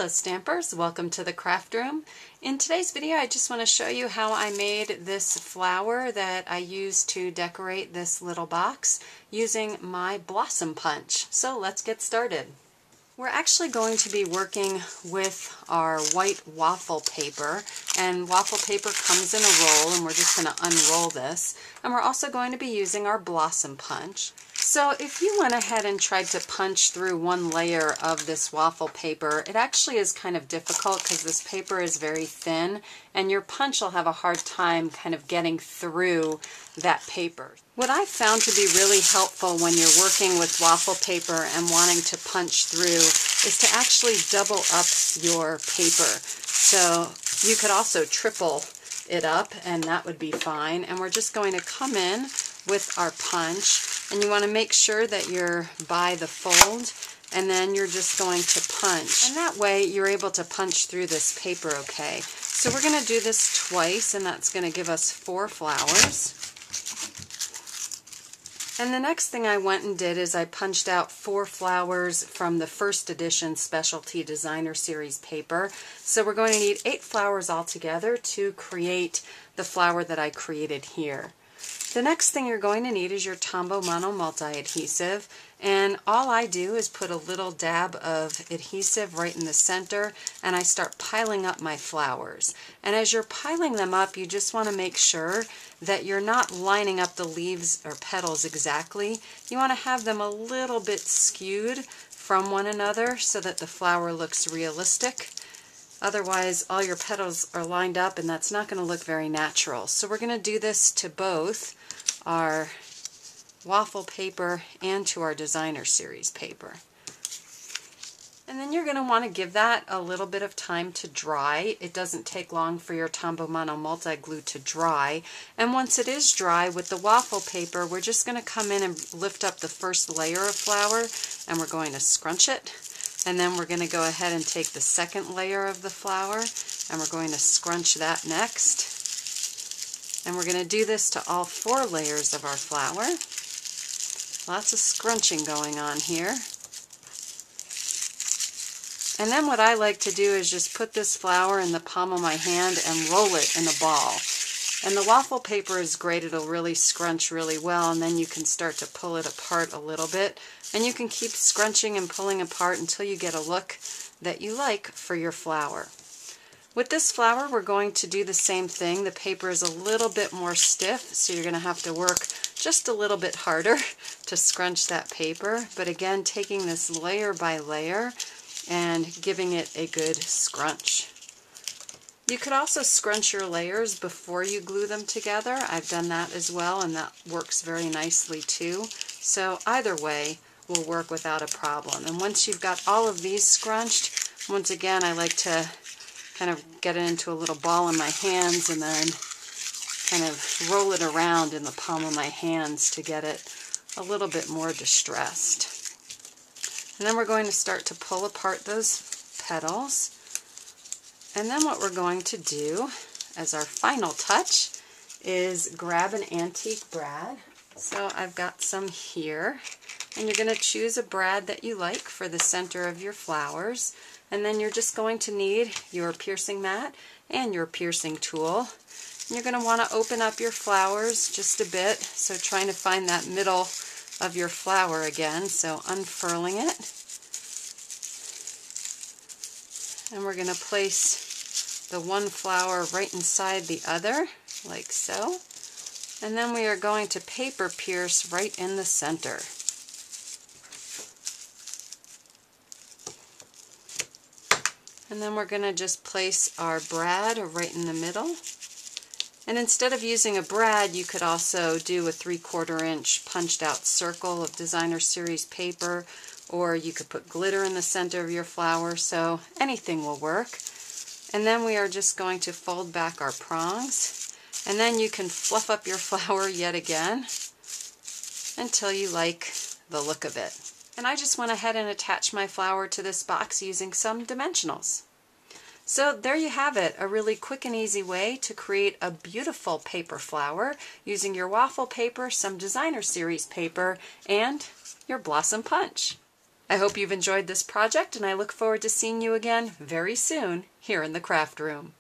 Hello Stampers, welcome to the craft room. In today's video I just want to show you how I made this flower that I used to decorate this little box using my blossom punch. So let's get started. We're actually going to be working with our white waffle paper, and waffle paper comes in a roll, and we're just going to unroll this. And we're also going to be using our blossom punch. So if you went ahead and tried to punch through one layer of this waffle paper, it actually is kind of difficult because this paper is very thin and your punch will have a hard time kind of getting through that paper. What I found to be really helpful when you're working with waffle paper and wanting to punch through is to actually double up your paper. So you could also triple it up and that would be fine. And we're just going to come in with our punch. And you want to make sure that you're by the fold, and then you're just going to punch. And that way you're able to punch through this paper okay. So we're going to do this twice, and that's going to give us 4 flowers. And the next thing I went and did is I punched out 4 flowers from the first edition Specialty Designer Series paper. So we're going to need 8 flowers altogether to create the flower that I created here. The next thing you're going to need is your Tombow Mono multi-adhesive, and all I do is put a little dab of adhesive right in the center and I start piling up my flowers. And as you're piling them up, you just want to make sure that you're not lining up the leaves or petals exactly. You want to have them a little bit skewed from one another so that the flower looks realistic. Otherwise, all your petals are lined up and that's not going to look very natural. So we're going to do this to both our waffle paper and to our Designer Series paper. And then you're going to want to give that a little bit of time to dry. It doesn't take long for your Tombow Mono multi-glue to dry. And once it is dry with the waffle paper, we're just going to come in and lift up the first layer of flour and we're going to scrunch it. And then we're going to go ahead and take the second layer of the flour and we're going to scrunch that next. And we're going to do this to all 4 layers of our flour. Lots of scrunching going on here. And then what I like to do is just put this flour in the palm of my hand and roll it in a ball. And the waffle paper is great, it'll really scrunch really well, and then you can start to pull it apart a little bit. And you can keep scrunching and pulling apart until you get a look that you like for your flower. With this flower, we're going to do the same thing. The paper is a little bit more stiff, so you're going to have to work just a little bit harder to scrunch that paper. But again, taking this layer by layer and giving it a good scrunch. You could also scrunch your layers before you glue them together. I've done that as well, and that works very nicely too. So either way will work without a problem. And once you've got all of these scrunched, once again I like to kind of get it into a little ball in my hands and then kind of roll it around in the palm of my hands to get it a little bit more distressed. And then we're going to start to pull apart those petals. And then what we're going to do as our final touch is grab an antique brad. So I've got some here. And you're going to choose a brad that you like for the center of your flowers. And then you're just going to need your piercing mat and your piercing tool. And you're going to want to open up your flowers just a bit. So trying to find that middle of your flower again. So unfurling it. And we're going to place the one flower right inside the other, like so. And then we are going to paper pierce right in the center. And then we're going to just place our brad right in the middle. And instead of using a brad, you could also do a 3/4 inch punched out circle of Designer Series paper, or you could put glitter in the center of your flower, so anything will work. And then we are just going to fold back our prongs, and then you can fluff up your flower yet again until you like the look of it. And I just went ahead and attached my flower to this box using some dimensionals. So there you have it, a really quick and easy way to create a beautiful paper flower using your waffle paper, some Designer Series paper, and your blossom punch. I hope you've enjoyed this project, and I look forward to seeing you again very soon here in the craft room.